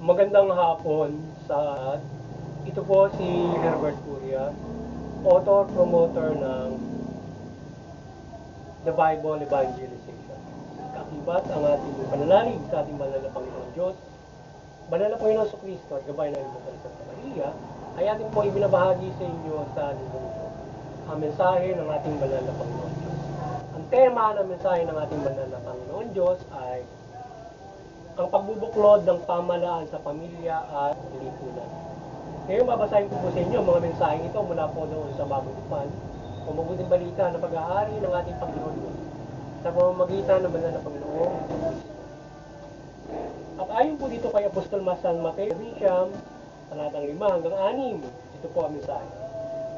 Magandang hapon sa ito po si Herbert Curia, author, promoter ng The Bible Evangelization. Kakibat ang ating pananalig sa ating banal na Panginoon Diyos, banal na Panginoon sa Kristo at gabay na ito sa Santa Maria, ay ating po ibinabahagi sa inyo sa linggong ito. Ang mensahe ng ating banal na Panginoon Diyos. Ang tema ng mensahe ng ating banal na Panginoon Diyos ay ang pagbubuklod ng pamahalaan sa pamilya at lipunan. Ngayon babasahin ko po sa inyo mga mensaheng ito mula po doon sa Mabutupan o mabuting balita ng pag-aari ng ating Panginoon Diyos sa pamamagitan ng banal na Panginoon. At ayon po dito kay Apostol San Mateo, Siyam, talatang 5 hanggang 6, ito po ang mensahe.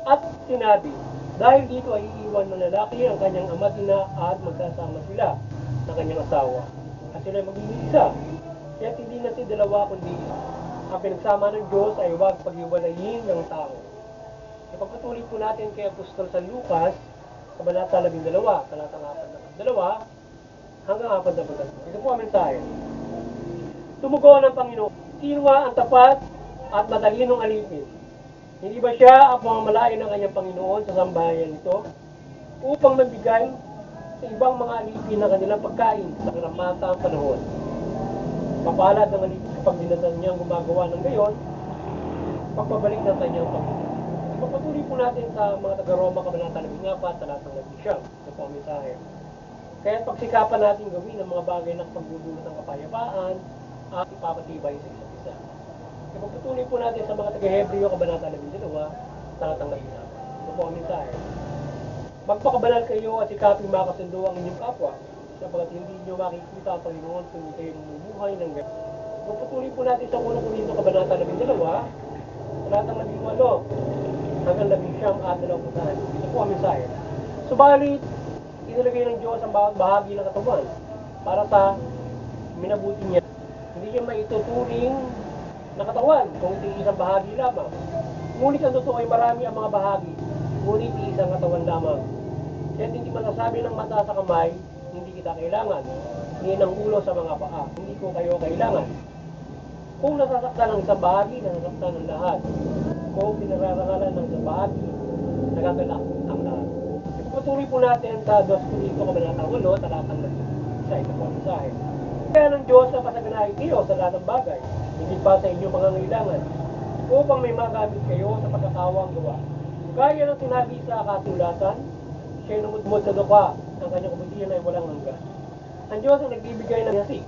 At sinabi, dahil dito ay iiwan ng lalaki ang kanyang ama at ina at magsasama sila ng kanyang asawa. At sila magiging isa. Kaya hindi na si dalawa kundi ang pinagsama ng Diyos ay huwag paghiwalayin ng tao. Ipagpatuloy po natin kay Apostol San Lucas, Kabanata 12, talatang 4 hanggang 4. Ito po ang mensahe. Tumugon ng Panginoon, sino ang tapat at matalinong alipin? Hindi ba siya ang pamamalayan ng kanyang Panginoon sa sambahayan nito upang mabigay sa ibang mga alipin na kanilang pagkain sa karamatang panahon? Papalad ng alipin kapag dinasal niyang gumagawa ng gayon, pagpabalik ng kanyang Panginoon. Ipapatuloy po natin sa mga taga-Roma, Kabanata 14, talatang 9. Ito po ang mensahe. Kaya pagsikapan natin gawin ang mga bagay na pagdudulot ng kapayapaan at ipapatibay sa isa't isa. Ipapatuloy po natin sa mga taga-Hebreo, Kabanata 12, talatang 9. Ito po ang mensahe. Magpakabanal kayo at sikaping makasundo ang inyong kapwa, sapagkat hindi nyo makikita ang Panginoon kung hindi kayo namumuhay ng gano'n. Magpatuloy po natin sa unang Korinto, Kabanata 12, talatang 18 hanggang 19 at 20. Ito po ang mensahe. Subalit, inilagay ng Diyos ang bawat bahagi ng katawan para sa minabuti niya. Hindi niya maituturing na katawan kung hindi isang bahagi lamang. Ngunit ang totoo ay marami ang mga bahagi, ngunit isang katawan lamang. Kaya hindi masasabi ng mata sa kamay, hindi kita kailangan. Hindi ng ulo sa mga paa, hindi ko kayo kailangan. Kung nasasaktan ng isang bahagi, nasasaktan ng lahat. Kung pinararangalan ng isang bahagi, nagagalak ang lahat. Ipatuloy po natin sa 2 Korinto, Kabanata 8, talatang 1. Ito po ang mensahe. Kaya ng Diyos na pasaganahin kayo sa lahat ng bagay, hindi pa sa inyong pangangailangan, upang may magamit kayo sa pagkakawang gawa. Gaya ng sinabi sa kasulatan, siya'y numudmod sa lupa, ang kanyang kabutihan ay walang hanggan. Ang Diyos ang nagbibigay ng yasik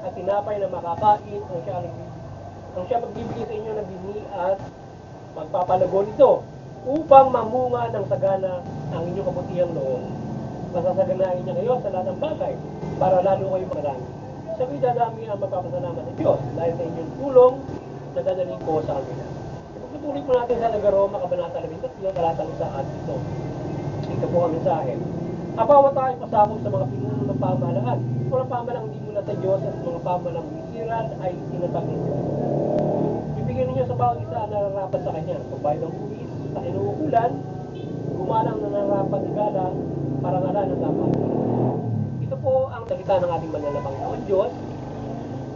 at tinapay na makakain, ang siya magbibigay sa inyo ng bini at magpapalago nito upang mamunga ng sagana ang inyong kabutihang loob. Pasasaganahin niya kayo sa lahat ng bagay para lalo kayo makarami. Sabi dadami ang magpapasalamat sa Diyos dahil sa inyong tulong na dadalhin ko sa kanila. Ipagtutuloy po natin sa taga-Roma, Kabanata 13, talatang 1 at 7. Ito po ang mensahe. Ang bawat tayo pasakop sa mga pinuno ng pamahalaan. Kung ang pamahalang hindi mula sa Diyos at mga pamahalang bisiran ay tinatag ng Diyos. Ibigyan ninyo sa bawat isa ang nararapat sa kanya. Pagbayad ng buwis sa inuukulan, gumalang na nararapat ni galang para ngalan ng dapat. Ito po ang salita ng ating banal na Panginoon Diyos,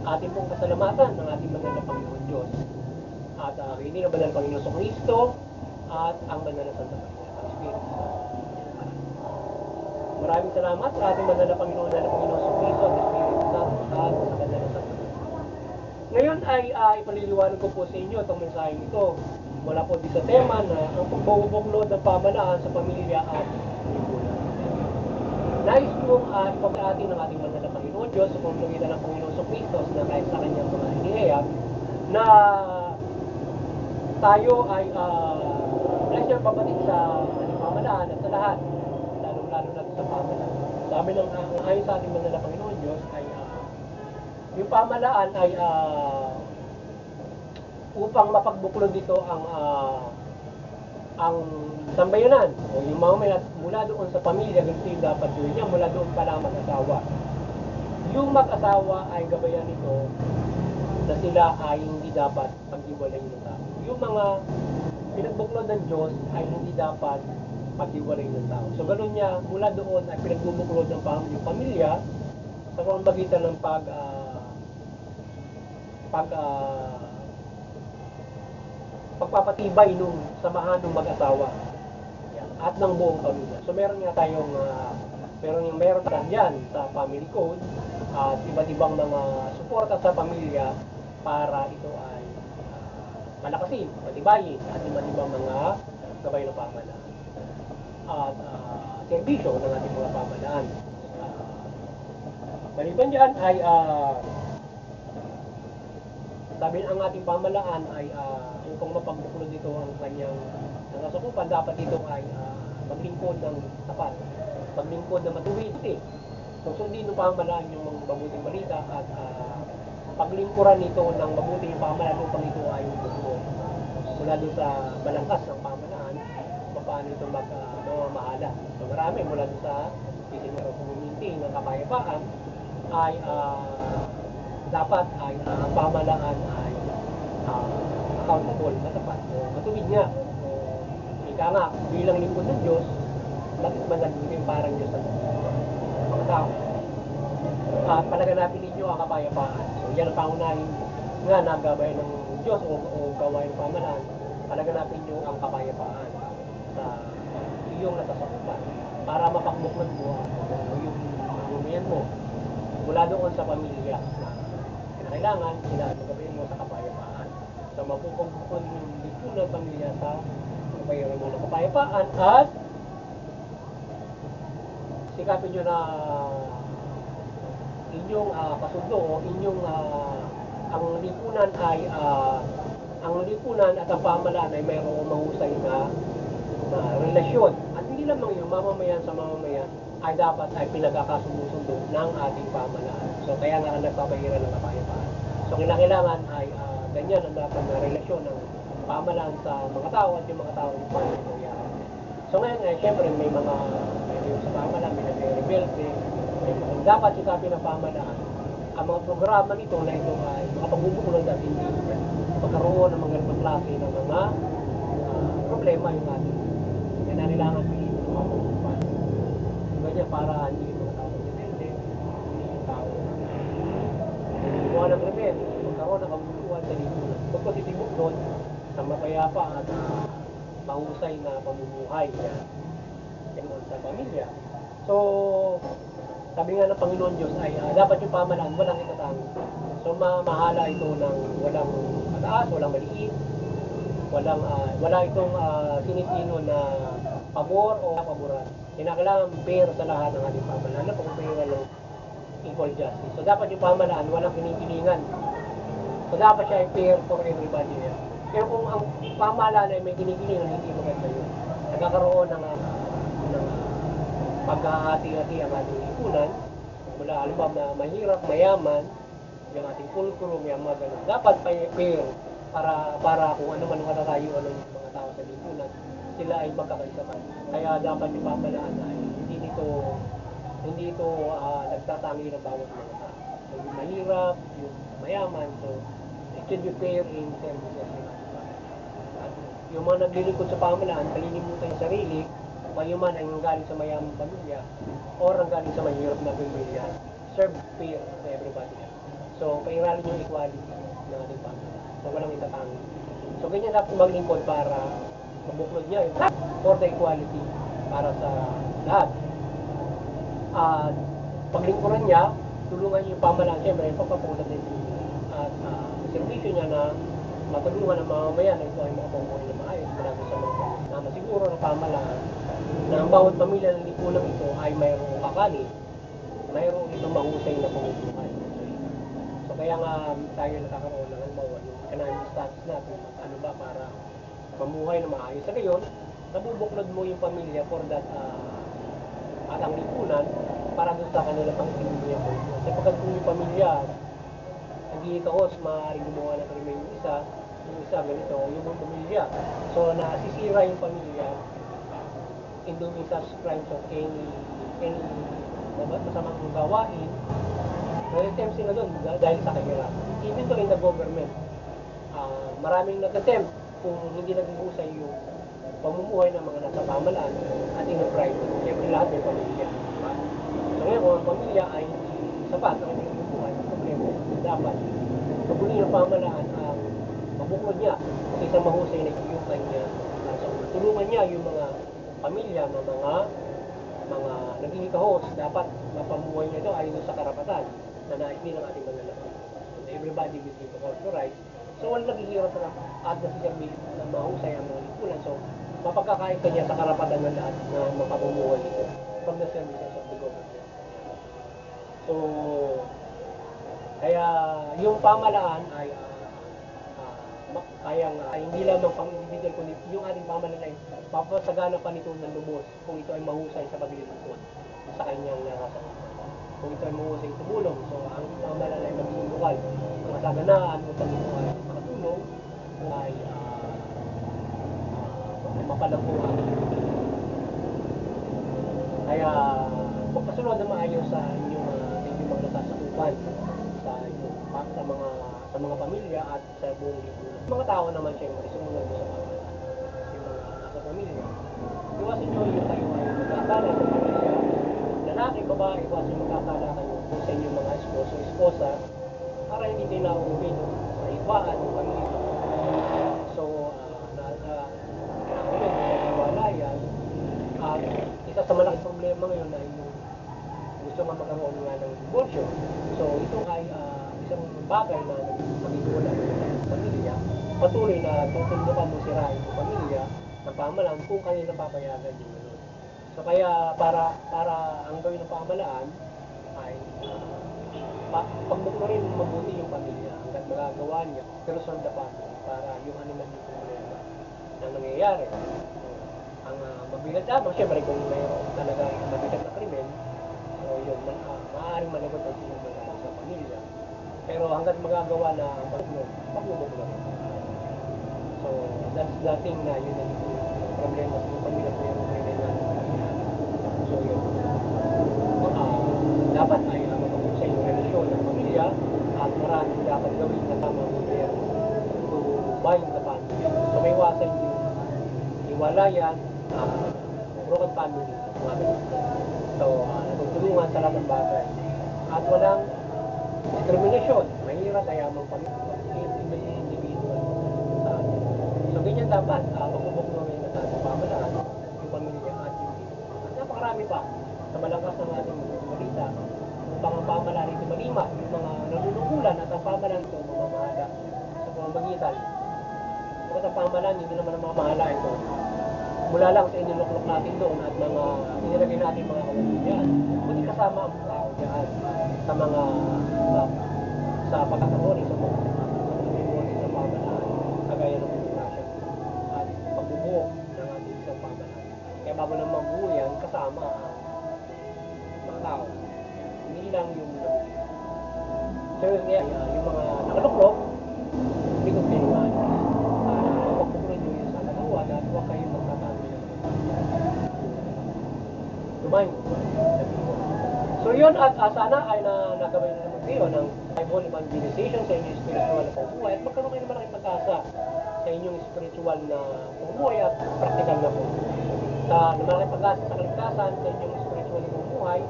ating pong pasalamatan ng ating banal na Panginoon Diyos, at hindi ng banal na Panginoon sa Kristo, at ang banal na Santa Maria at Espiritu Santo. Maraming salamat sa ating banal na Panginoon sa Kristo at Espiritu Santo at sa banal na Santa Maria. Ngayon ay ipaliliwanag ko po sa inyo itong mensaheng ito mula po din sa tema na ang pagbubuklod ng pamahalaan sa pamilya at lipunan. Nais kong ipabati ng ating banal na Panginoon Diyos sa pamamagitan ng Panginoon sa Kristo na kahit sa kanyang mga inihayag na tayo ay siyang papatik sa pamahalaan at sa lahat, lalong-lalo na sa pamahalaan. Sabi ng ayon sa ating banal na Panginoon Diyos ay yung pamahalaan ay upang mapagbuklod dito ang sambayanan o yung mga mula doon sa pamilya, ganito dapat doon niya, mula doon pala mag-asawa. Yung mag-asawa ay gabayan nito na sila ay hindi dapat pag-iwalay ng tao. Yung mga pinagbuklod ng Diyos ay hindi dapat pag-iwalay ng tao. So ganun niya, mula doon ay pinagbubuklod ng yung pamilya sa pamamagitan ng pag pagpapatibay nung samahan ng mag-asawa. Yan, at ng buong pamilya. So meron nga tayong meron diyan sa family code at iba't ibang mga suporta sa pamilya para ito ay palakasin, patibayin at iba't ibang mga gabay ng pamahalaan at serbisyo ng ating mga pamahalaan. Maliban dyan ay sabi ang ating pamahalaan ay upang mapagbuklod dito ang kanyang nasasakupan, dapat dito ay maglingkod ng tapat, maglingkod na matuwid. So sundin ng pamahalaan yung mga mabuting balita at paglingkuran nito ng mabuting pamahalaan upang ito ay buklod mula doon sa balangkas ng pamahalaan paano ito mamamahala. So marami mula doon sa Pilipino community ng kapayapaan ay dapat ay ang pamahalaan ay accountable na tapat. So, matuwid nga. So, ika nga, bilang lingkod ng Diyos, bakit ba nagiging parang Diyos ang mga tao? At palaganapin ninyo ang kapayapaan. So, yan ang pangunahin nga na gabay ng Diyos o gawain ng pamahalaan. Palaganapin nyo ang kapayapaan sa iyong nasasakupan para mapakbuklod mo yung mamamayan mo mula doon sa pamilya na kailangan sila magabayan mo sa kapayapaan. So mapupagbuklod yung dito ng pamilya sa magabayan mo ng kapayapaan at sikapin nyo na inyong kasundo o inyong ang lipunan ay ang lipunan at ang pamahalaan ay mayroong mahusay na relasyon. At hindi lamang yung mamamayan sa mamamayan ay dapat ay pinagkakasundo ng ating pamahalaan. So kaya nga nagpapahira ng kapayapaan. So kailangan ay ganyan ang dapat na relasyon ng pamahalaan sa mga tao at yung mga tao ng pamahalaan. So ngayon syempre may yung sa pamahalaan, may nagre-rebelde, dapat sikapin ng pamahalaan ang mga programa nito na ito ay makapagbubuklod at hindi pagkaroon ng mga ganitong klase ng mga problema yung ating kailangan piliin ng mga pagbubuklod. Ganyan para hindi yung mga tao rebelde, hindi yung tao ng rebelde, magkaroon ng kabuluhan sa lipunan. Pagkatitibok doon sa mapayapa at mahusay na pamumuhay yan sa pamilya. So, sabi nga ng Panginoon Diyos ay dapat yung pamahalaan walang itatango. So mahala ito ng walang mataas, walang maliit, wala itong sinisino na pabor o paboran. Kinakailangan fair sa lahat ng ating pamahalaan na pagpapahingan ng equal justice. So dapat yung pamahalaan walang kinikilingan. So dapat siya ay fair for everybody. Pero kung ang pamahalaan ay may kinikilingan, hindi maganda yun. Nagkakaroon ng pagkahati-hati ang ating lipunan mula alam na mahirap, mayaman yung ating kulturo, may mga ganun. Dapat fair para kung ano man matatayuan ng mga tao sa lipunan, sila ay magkakaisa pa. Kaya dapat yung pamahalaan ay hindi ito nagtatangi ng bawat mga tao. So, yung mahirap, yung mayaman, so it should be fair in services. At yung mga naglilingkod sa pamahalaan, kalilimutan yung sarili, mayuman ay galing sa mayamang pamilya or ang galing sa mahirap na pamilya, serve fair to everybody. So, pairalin yung equality ng ating pamilya. So, walang itatangi. So, ganyan dapat maglingkod para mabuklod niya for the equality para sa lahat. At paglingkuran niya, tulungan niyo yung pamahalaan, siyempre, pagpapulat din. At servisyo niya na matulungan ang mamamayan na ito ay makapabuhay na maayos mula sa mga na masiguro ng pamahalaan na ang bawat pamilya ng lipunan ito ay mayroong kakanin, mayroong itong mahusay na pamumuhay. So kaya nga tayo nakakaroon ng halimbawa yung economic status natin, ano ba para mamuhay na maayos. Sa gayon, nabubuklod mo yung pamilya for that at ang lipunan para doon sa kanila pang pamilya po. Kasi pagkat kung yung pamilya hindi kahos, maaaring gumawa na krimen yung isa ganito, yung buong pamilya. So nasisira yung pamilya in doing such crimes of any masamang gawain, nag-attempt sila doon dahil sa kahirap. Even though in the government, maraming nag-attempt kung hindi nag-uusay yung pamumuhay ng mga nasa pamahalaan at in the private. Siyempre lahat may pamilya. So ngayon, kung ang pamilya ay sapat ang pamumuhay, problema, dapat pagbunin ng pamahalaan ang mabuklod niya sa isang mahusay na yung kanya. So, tulungan niya yung mga pamilya ng mga naging host, dapat mapamuhay niya ito ayon sa karapatan na nais ng ating mga lahat. So, everybody will be equal to rights. So, walang naghihirap sa at nasiserbi ng mahusay ang mga lipunan. So, mapagkakait ka niya sa karapatan ng lahat na makapumuhay ito from the services of the government. So, kaya yung pamahalaan ay hindi lamang pang-individual, kundi yung ating pamahalaan ay papasagana pa nito ng lubos kung ito ay mahusay sa paglilingkod sa kanyang narasapan. Kung ito ay mahusay tumulong, so ang pamahalaan ay magiging lokal. Ang masaganaan upang ito ay makatulong ay mapalaguan. Kaya magpasunod na maayos sa inyong mga nasasakupan sa mga pamilya at sa buong lipunan. Mga tao naman siyempre sumunod mo sa pamahalaan. Yung mga nasa pamilya. Iwasin nyo yung kayo ay magkakala sa pamilya. Lalaki, babae, iwasin magkakala kayo kung sa inyong mga esposo, esposa, para hindi kayo nauuwi sa iwaan ng pamilya. So, yan. At isa sa malaking problema ngayon ay yung gusto nga magkaroon nga ng diborsyo. So ito ay isang bagay na nagigula ng pamilya. Patuloy na tutundukan mo sirain ng pamilya ng pamahalaan kung kanina papayagan yung gano'n. So kaya para ang gawin ng pamahalaan ay pagbuklo rin mabuti yung pamilya hanggat magagawa niya pero sa dapat para yung animal yung problema na nangyayari. Ang mabigat lamang, siyempre kung mayroon talagang mabigat na krimen, so yun, maaaring managot ang sinunod sa pamilya. Pero hanggat magagawa na ang paglubog lang. So, that's the thing na yun ang problema sa pamilya kung mayroon krimen na pamilya. So yun, dapat ay mapag-usay yung relasyon ng pamilya at maraming dapat gawin na tamang gobyerno to bind the family. So may iwasan yung iwalayan, broken family. So, natutulungan sa lahat ng bagay. At walang discrimination. Mahirap kaya mong individual sa atin. So, ganyan dapat. Pagpupok namin na sa pamahalaan, yung pamilya at yung dito. At napakarami pa sa malakas ng ating balita upang ang pamahalaan ito malima, yung mga nanunungkulan at ang pamahalaan ito mamamahala sa pamamagitan. Bakit ang pamahalaan, hindi naman ang mamamahala ito. Mula lang sa iniluklok natin doon at mga inilagay natin mga kawalan dyan. Kundi kasama ang tao dyan sa mga sa pagkakaroon sa mga memori sa pamahalaan, kagaya ng demokrasya at pagbubuo ng ating isang pamahalaan. Kaya bago nang mabuo yan, kasama ang mga tao. Hindi lang yung so yung mga nakaluklok, hindi ko pinuhan. Huwag pupunin nyo yung sa kanawan at huwag kayong Dumain. So yun at sana ay nagabay na naman kayo ng Bible evangelization sa inyong spiritual na pamumuhay at magkaroon kayo naman ng pag-asa sa inyong spiritual na pamumuhay at practical na pamumuhay. Sa malaking pag-asa sa kaligtasan sa inyong spiritual na pamumuhay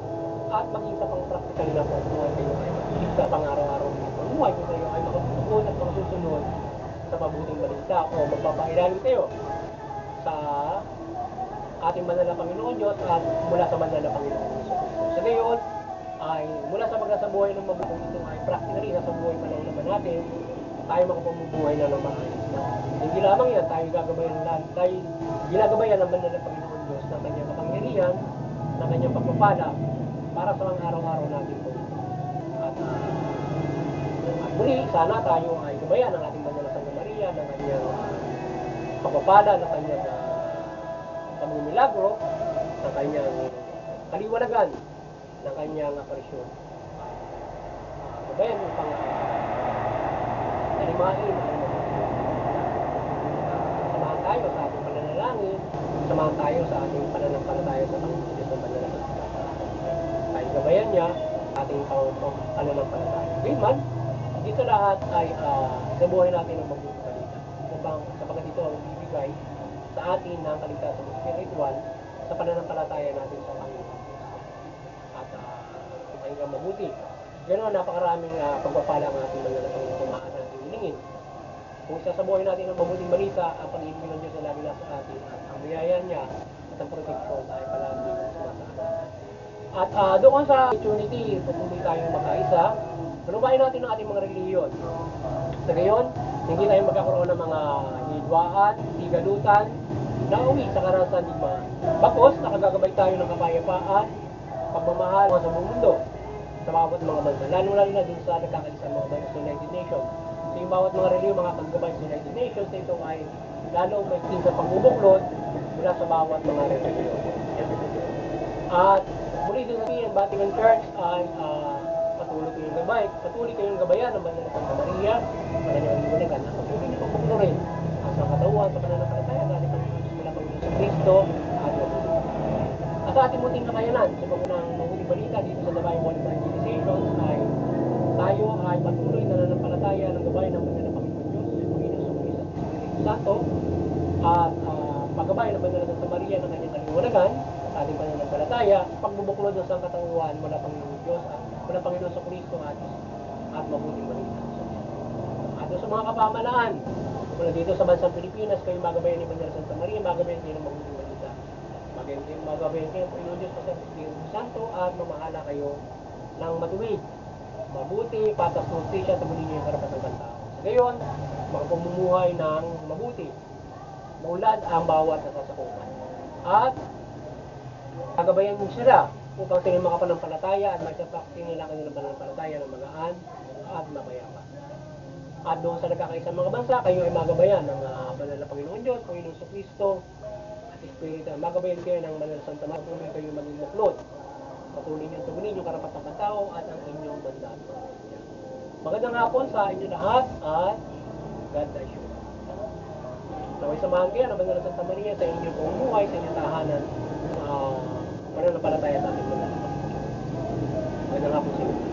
at maging sa pang practical na pamumuhay kayo ay magiging sa pang-araw-araw na pamumuhay kung kayo ay makatutugon at makasusunod sa mabuting balita o magpapailalim kayo sa ating banal na Panginoon Diyos at mula sa banal na Panginoon Diyos. Sa gayon, ay mula sa magkasabuhay ng mabuting ito ay practically sa buhay palaw naman natin, tayo makapamumuhay na ng maayos. Hindi lamang yan, tayo ginagabayan ng banal na Panginoon Diyos ng kanyang kapangyarihan, ng kanyang pagpapala para sa mga araw-araw natin po. At muli, sana tayo ay gabayan ng ating banal na Santa Maria, ng kanyang pagpapala, ng kanyang pagmumilagro, ng kanyang kaliwanagan, ng kanyang aparisyon. Gabayan upang nalimain ang samahan tayo sa ating pananalangin, samahan tayo sa ating pananampalataya sa Panginoon Diyos ng pananalangin. Tayo gabayan niya ating pananampalataya. Gayman, dito lahat ay sa buhay natin ang mabuting balita. Upang sapagat ito ang bibigay sa atin ng kaligtasan spiritual sa pananampalataya natin sa Panginoon. At ang mabuti gano'n, napakaraming pagpapala ang ating mga pamahaan natin hilingin. Kung isasabuhay natin ang mabuting balita, ang pag-ibig ng Diyos ay lagi nasa atin at ang biyaya niya at ang proteksyon ay palagi sumasaan. At doon sa opportunity, patuloy tayong magkaisa, manubahin natin ang ating mga reliyon. Sa gayon, hindi tayo magkakaroon ng mga hidwaan, higalutan, na uwi sa karasan digmaan. Bakos, nakagagabay tayo ng kapayapaan, pagmamahal sa buong mundo, sa bawat mga bansa. Lalo-lalo na dun sa nagkakaisa mga bansa sa United Nations. So yung bawat mga reliyon, mga paggabay sa United Nations, ito ay lalong may sa pagbubuklod mula sa bawat mga reliyon. At muli din sa ang Vatican Church ay patuloy kayong gabayan ng Banal na Santa Maria, Panginoon ng Bulikan, at patuloy niyo pagpupulurin sa katawan, sa pananampalataya, dahil Panginoon mula Panginoon sa Kristo, at at sa ating munting nakayanan, sa pagunang mabuting balita dito sa Divine One Evangelization ay tayo ay patuloy na nananampalataya ng gabayan ng Banal na Panginoon Diyos, Panginoon sa Kristo at Espiritu Santo, at paggabayan ng Banal na Santa Maria ng kanyang kaliwanagan, sa ating pananampalataya, pagbubuklod ng sangkatanguan mula Panginoon Diyos at mula Panginoon sa Kristo at mabuting balita. At sa mga kapamalaan, mula dito sa bansang Pilipinas, kayo magabayan ni Banal Santa Maria, magabayan kayo ng mabuting balita. Magabayan kayo ng Panginoon Diyos sa Espiritu Santo at mamahala kayo ng matuwid, mabuti, patas, justisya, at muli niyo yung karapatang tao. Sa gayon, makapamumuhay ng mabuti, maulad ang bawat nasasakupan. At gagabayan mo sila upang sila makapanampalataya at magsapaksing nila kanilang pananampalataya ng magaan at mapayapa. At doon sa nagkakaisang mga bansa, kayo ay magabayan ng Banal na Panginoon Diyos, Panginoon sa Kristo, at Espiritu. Magabayan kayo ng Banal na Santa Maria, patuloy kayo maging muklod. Patuloy niyong tugunin yung karapatang katao at ang inyong mandato. Magandang hapon sa inyo lahat at God bless you. Naway samahan kayo ng Banal na Santa Maria sa inyong pamumuhay, sa inyong tahanan, pananampalataya sa ating Banal na Panginoon. Magandang hapon sa inyo.